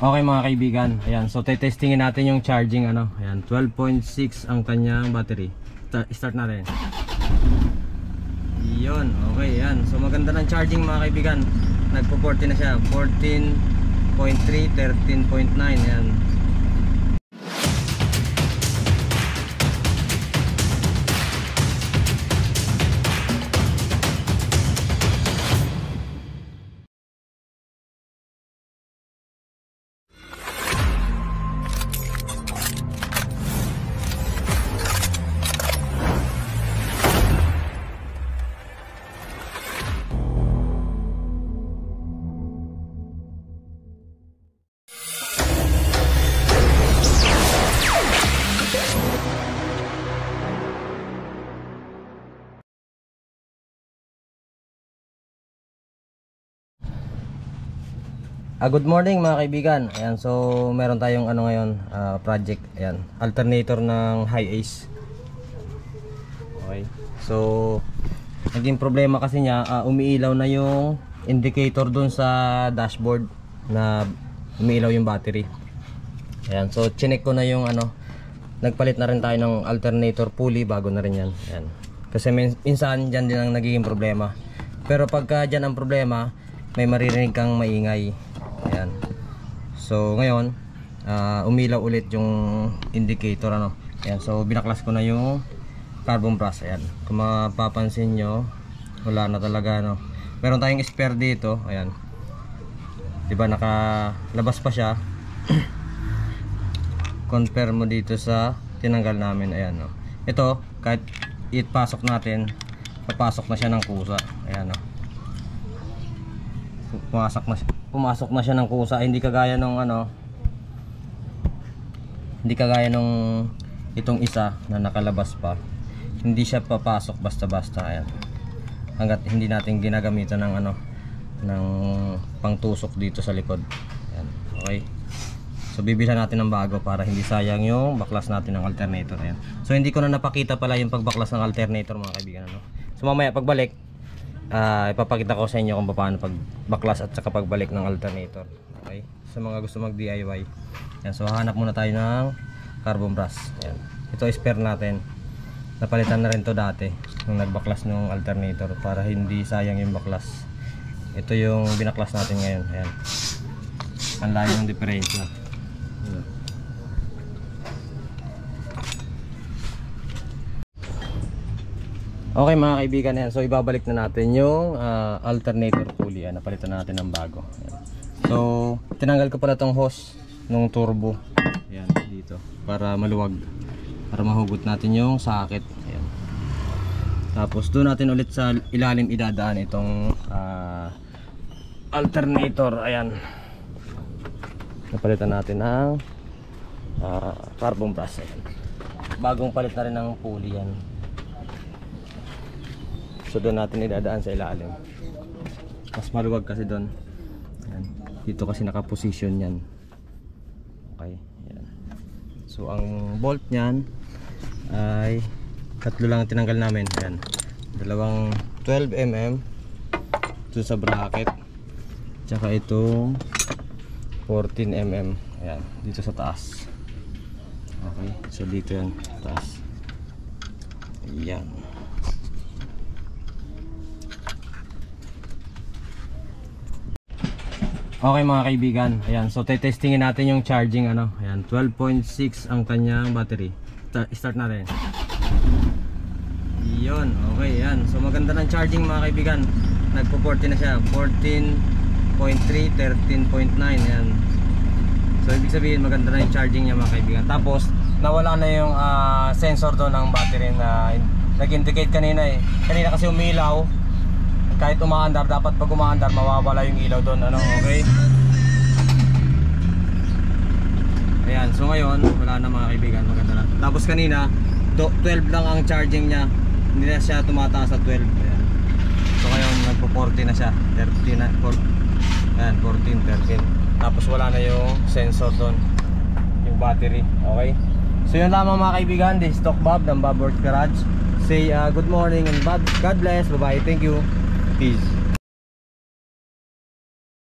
Okay mga kaibigan, ayan, so testingin natin yung charging ano. Ayan, 12.6 ang kanyang battery. Start natin. Yun, okay, ayan. So maganda ng charging mga kaibigan. Nagpo 14 na siya, 14.3, 13.9, ayan. Good morning mga kaibigan. Ayan, so meron tayong ano ngayon, project. Ayan, alternator ng Hi-Ace. Okay. So naging problema kasi niya, umiilaw na yung indicator dun sa dashboard na umiilaw yung battery. Ayan, so chinek ko na yung ano, nagpalit na rin tayo ng alternator pulley, bago na rin yan. Ayan. Kasi minsan dyan din ang nagiging problema. Pero pagka dyan ang problema, may maririnig kang maingay. Ayan. So ngayon umilaw ulit yung indicator ano. Ayan, so binaklas ko na yung carbon brush. Ayan, kung mapapansin nyo, wala na talaga no. Meron tayong spare dito. Ayan, diba nakalabas pa siya. Compare mo dito sa tinanggal namin. Ayan no. Ito kahit ipasok natin, papasok na siya ng kusa. Ayan no. Pumasok na siya ng kusa, hindi kagaya nung ano, hindi kagaya nung itong isa na nakalabas pa. Hindi siya papasok basta-basta. Ayan, hanggat hindi natin ginagamitan ng ano, ng pangtusok dito sa likod. Ayan, okay. So bibilhan natin ng bago para hindi sayang yung baklas natin ng alternator. Ayan. So hindi ko na napakita pala yung pagbaklas ng alternator mga kaibigan ano. So mamaya pagbalik, ipapakita ko sa inyo kung paano pagbaklas at saka pagbalik ng alternator. Okay, sa mga gusto mag DIY. Yan, so hanap muna tayo ng carbon brush. Yan, ito spare natin, napalitan na rin to dati nung nagbaklas ng alternator para hindi sayang yung baklas. Ito yung binaklas natin ngayon. Ayan, ang layo ng diferensya. Okay mga kaibigan, yan. So ibabalik na natin yung alternator pulley. Napalitan natin ng bago. Yan. So tinanggal ko pala tong hose nung turbo. Yan, dito para maluwag, para mahugot natin yung socket. Yan. Tapos doon natin ulit sa ilalim idadaan itong alternator. Ayan, napalitan natin ng carbon brush. Ayan. Bagong palit na rin ng pulley yan. So doon natin idadaan sa ilalim. Mas maluwag kasi doon. Ayan. Dito kasi nakaposition yan. Okay. Ayan. So ang bolt nyan ay tatlo lang tinanggal namin. Ayan. Dalawang 12mm ito sa bracket, tsaka itong 14mm. Ayan, dito sa taas. Okay. So dito yan, taas. Ayan. Okay mga kaibigan, ayan, so testingin natin yung charging ano. Ayan, 12.6 ang kanyang battery. Start natin. Yun, okay, ayan. So maganda ng charging mga kaibigan. Nagpo 14 na siya, 14.3, 13.9. Ayan. So ibig sabihin maganda na yung charging niya mga kaibigan. Tapos nawala na yung sensor doon ng battery na nag-indicate kanina eh. Kanina kasi umilaw. Kahit umaandar, dapat pag umaandar mawawala yung ilaw doon ano, okay? Ayan, so ngayon wala na mga kaibigan, maganda na. Tapos kanina 12 lang ang charging niya, hindi na siya tumataas sa 12. Ayan. So ngayon nagpo-40 na siya, 13 na, ayan, 14, 13. Tapos wala na yung sensor doon, yung battery, okay? So yun lamang mga kaibigan, this is Stock Bob ng Bob Works Garage. Say good morning and God bless, bye bye, thank you. Peace.